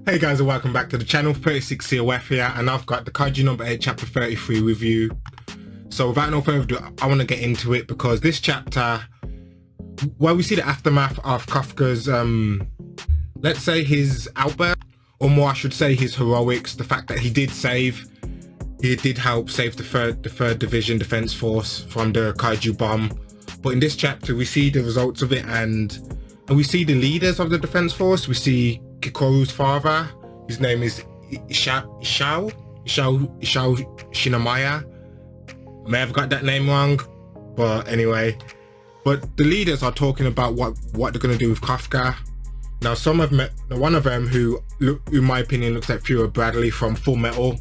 Hey guys, and welcome back to the channel. 36 COF here, and I've got the Kaiju number 8 chapter 33 review. So without no further ado, I want to get into it because this chapter, well, we see the aftermath of Kafka's let's say his outburst, or more I should say his heroics, the fact that he did help save the third division defense force from the kaiju bomb. But in this chapter we see the results of it, and we see the leaders of the defense force. We see Kirkoru's father. His name is Isao Shinomiya. May have got that name wrong, but anyway. But the leaders are talking about what they're going to do with Kafka. Now one of them, who in my opinion looks like Fuhrer Bradley from Full Metal,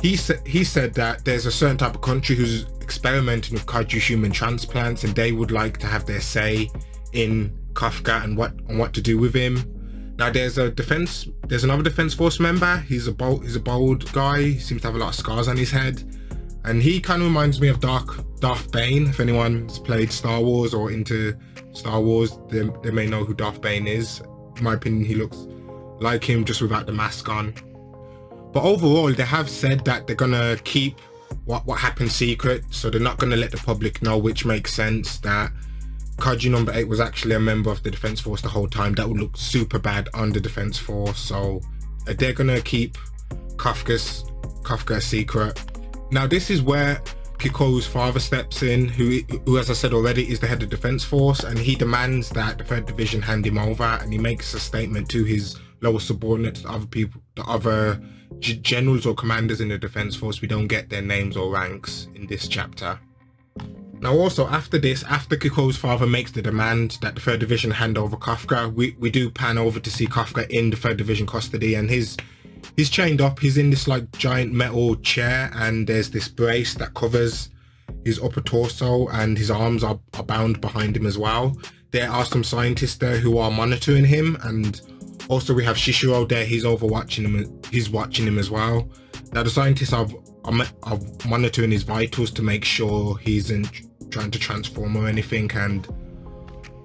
he said that there's a certain type of country who's experimenting with kaiju human transplants, and they would like to have their say in Kafka and what to do with him. Now there's another defense force member. He's a bold guy. He seems to have a lot of scars on his head, and he kind of reminds me of Darth Bane. If anyone's played Star Wars or into Star Wars, they may know who Darth Bane is. In my opinion, he looks like him, just without the mask on. But overall, they have said that they're gonna keep what happened secret, so they're not gonna let the public know, which makes sense. That Kaiju number 8 was actually a member of the defense force the whole time. That would look super bad on the defense force, so they're gonna keep Kafka secret. Now this is where Kirkoru's father steps in, who as I said already is the head of defense force, and he demands that the 3rd division hand him over, and he makes a statement to his lower subordinates, the other generals or commanders in the defense force. We don't get their names or ranks in this chapter. Now also after this, after Kirkoru's father makes the demand that the 3rd division hand over Kafka, we do pan over to see Kafka in the 3rd division custody, and he's chained up. He's in this like giant metal chair, and there's this brace that covers his upper torso, and his arms are bound behind him as well. There are some scientists there who are monitoring him, and also we have Shishiro there. He's watching him as well. Now the scientists are monitoring his vitals to make sure he isn't trying to transform or anything. And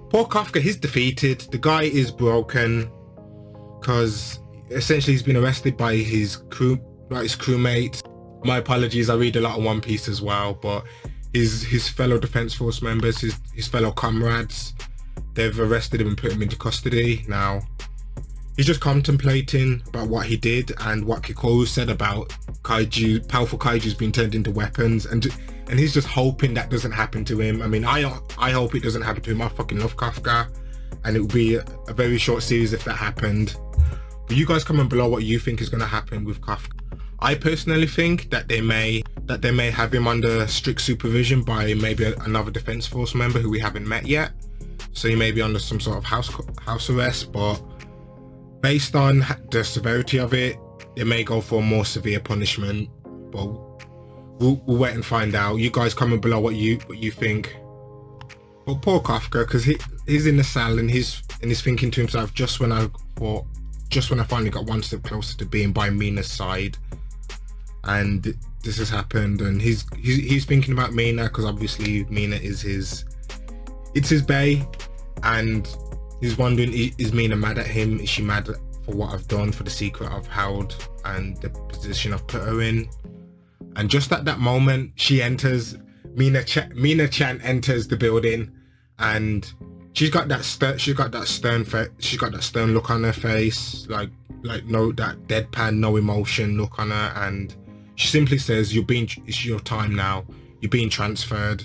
poor Kafka, he's defeated. The guy is broken because essentially he's been arrested by his crewmates. My apologies, I read a lot of One Piece as well, but his fellow defense force members, his fellow comrades, they've arrested him and put him into custody. Now he's just contemplating about what he did and what Kirkoru said about powerful kaijus being turned into weapons, and he's just hoping that doesn't happen to him. I mean, I hope it doesn't happen to him. I fucking love Kafka, and it would be a very short series if that happened. But you guys comment below what you think is going to happen with Kafka. I personally think that they may have him under strict supervision by maybe another defense force member who we haven't met yet. So he may be under some sort of house arrest, but based on the severity of it, they may go for a more severe punishment. But we'll wait and find out. You guys comment below what you think. But poor Kafka, because he's in the cell and he's thinking to himself, just when I finally got one step closer to being by Mina's side, and this has happened, and he's thinking about Mina, because obviously Mina is his bae, and he's wondering, is Mina mad at him? Is she mad for what I've done, for the secret I've held and the position I've put her in? And just at that moment, she enters. Mina-chan enters the building, and she's got that stern look on her face, like that deadpan, no emotion look on her, and she simply says, it's your time now. You're being transferred.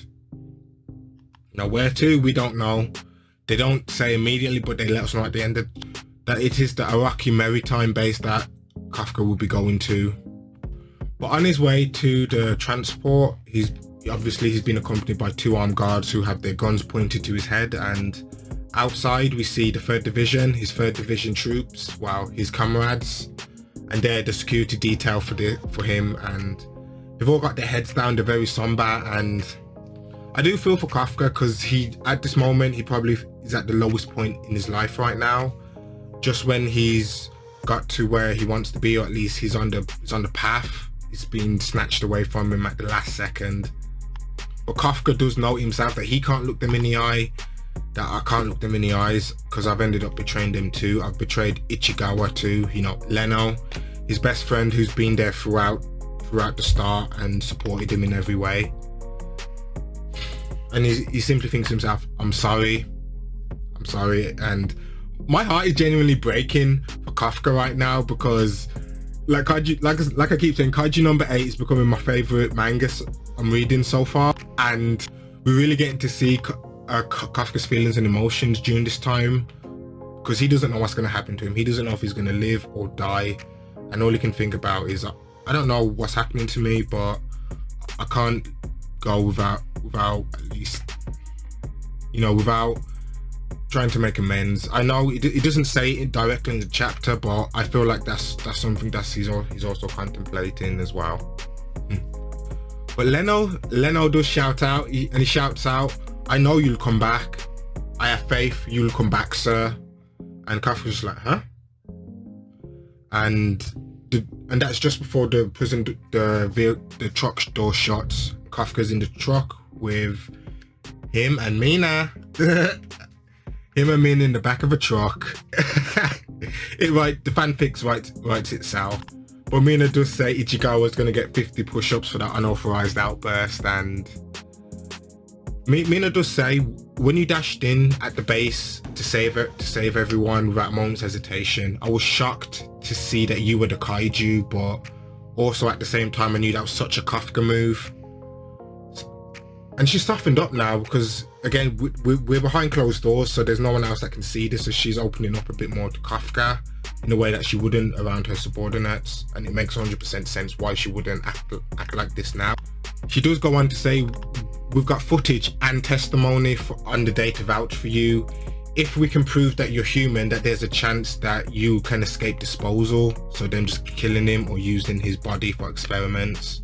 Now where to, we don't know. They don't say immediately, but they let us know at the end that it is the Araki maritime base that Kafka will be going to. But on his way to the transport, he's been accompanied by 2 armed guards who have their guns pointed to his head, and outside we see the 3rd division, his 3rd division troops, his comrades, and they're the security detail for him, and they've all got their heads down. They're very somber, and I do feel for Kafka, because at this moment he probably is at the lowest point in his life right now. Just when he's got to where he wants to be, or at least he's on the path, it's been snatched away from him at the last second. But Kafka does know himself that he can't look them in the eye, that I can't look them in the eyes because I've ended up betraying them too. I've betrayed Ichigawa too, you know, Leno, his best friend who's been there throughout the start and supported him in every way. And he simply thinks to himself, I'm sorry, and my heart is genuinely breaking for Kafka right now because like I keep saying, Kaiju number 8 is becoming my favorite manga I'm reading so far, and we're really getting to see Kafka's feelings and emotions during this time, because he doesn't know what's going to happen to him. He doesn't know if he's going to live or die, and all he can think about is, I don't know what's happening to me, but I can't go without at least, you know, without trying to make amends. I know it doesn't say it directly in the chapter, but I feel like that's something that he's also contemplating as well. But Leno does shout out, and he shouts out, I know you'll come back. I have faith you'll come back, sir. And Kafka's just like, huh? And that's just before the prison, the truck door shuts. Kafka's in the truck with him and Mina. Him and Mina in the back of a truck. The fanfic writes itself. But Mina does say Ichigawa's gonna get 50 push-ups for that unauthorized outburst, and Mina does say, when you dashed in at the base to save everyone without a moment's hesitation, I was shocked to see that you were the kaiju, but also at the same time I knew that was such a Kafka move. And she's softened up now because, again, we're behind closed doors, so there's no one else that can see this, so she's opening up a bit more to Kafka in a way that she wouldn't around her subordinates, and it makes 100% sense why she wouldn't act like this now. She does go on to say, we've got footage and testimony on the day to vouch for you. If we can prove that you're human, that there's a chance that you can escape disposal, so them just killing him or using his body for experiments.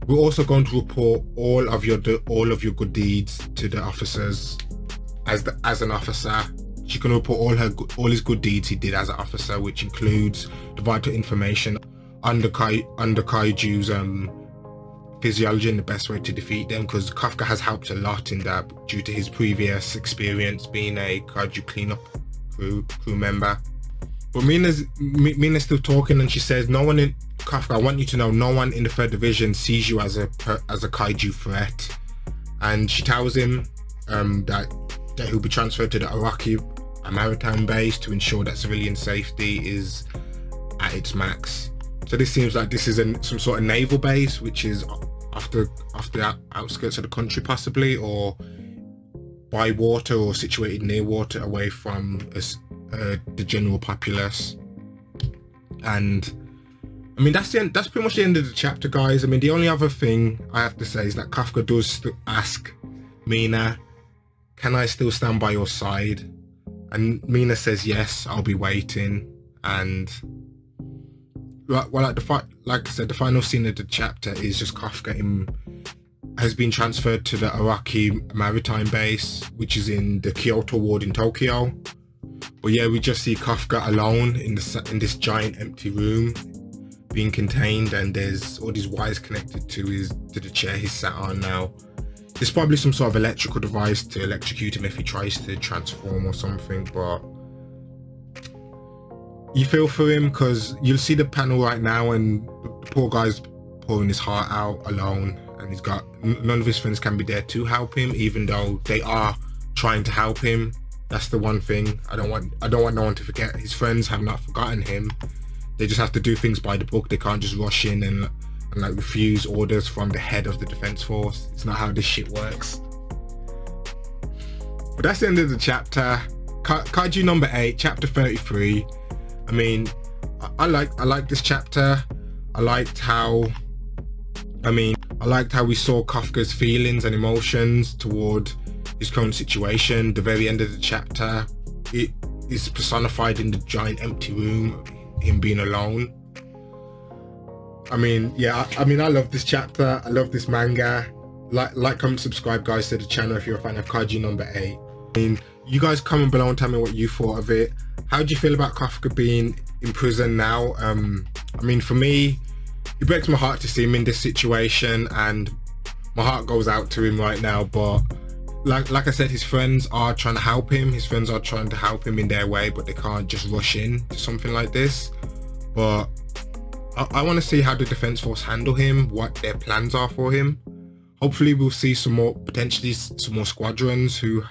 We're also going to report all of your good deeds to the officers. As an officer, she can report all his good deeds he did as an officer, which includes the vital information on the kaiju's physiology and the best way to defeat them, because Kafka has helped a lot in that due to his previous experience being a kaiju cleanup crew member. But Mina's still talking, and she says, Kafka, I want you to know, no one in the 3rd Division sees you as a kaiju threat. And she tells him that he'll be transferred to the Araki maritime base to ensure that civilian safety is at its max. So this seems like this is some sort of naval base, which is off the outskirts of the country possibly, or by water, or situated near water, away from the general populace. And I mean, that's pretty much the end of the chapter, guys. I mean, the only other thing I have to say is that Kafka does ask Mina, can I still stand by your side? And Mina says, yes, I'll be waiting. And well, like I said, the final scene of the chapter is just Kafka has been transferred to the Araki maritime base, which is in the Kyoto ward in Tokyo. But yeah, we just see Kafka alone in this giant empty room, being contained, and there's all these wires connected to the chair he's sat on now. There's probably some sort of electrical device to electrocute him if he tries to transform or something, but you feel for him because you'll see the panel right now, and the poor guy's pouring his heart out alone, and he's got none of his friends can be there to help him, even though they are trying to help him. That's the one thing I don't want no one to forget. His friends have not forgotten him. They just have to do things by the book. They can't just rush in and like refuse orders from the head of the defense force. It's not how this shit works. But that's the end of the chapter. Kaiju number 8, chapter 33. I mean, I like this chapter. I liked how we saw Kafka's feelings and emotions toward his current situation. The very end of the chapter, it is personified in the giant empty room, him being alone. I mean, yeah, I love this chapter. I love this manga. Like, comment, subscribe, guys, to the channel if you're a fan of Kaiju number 8. I mean, you guys comment below and tell me what you thought of it. How do you feel about Kafka being in prison now? I mean, for me, it breaks my heart to see him in this situation, and my heart goes out to him right now, but like I said, his friends are trying to help him. His friends are trying to help him in their way, but they can't just rush in to something like this. But I want to see how the defense force handle him, what their plans are for him. Hopefully we'll see potentially some more squadrons who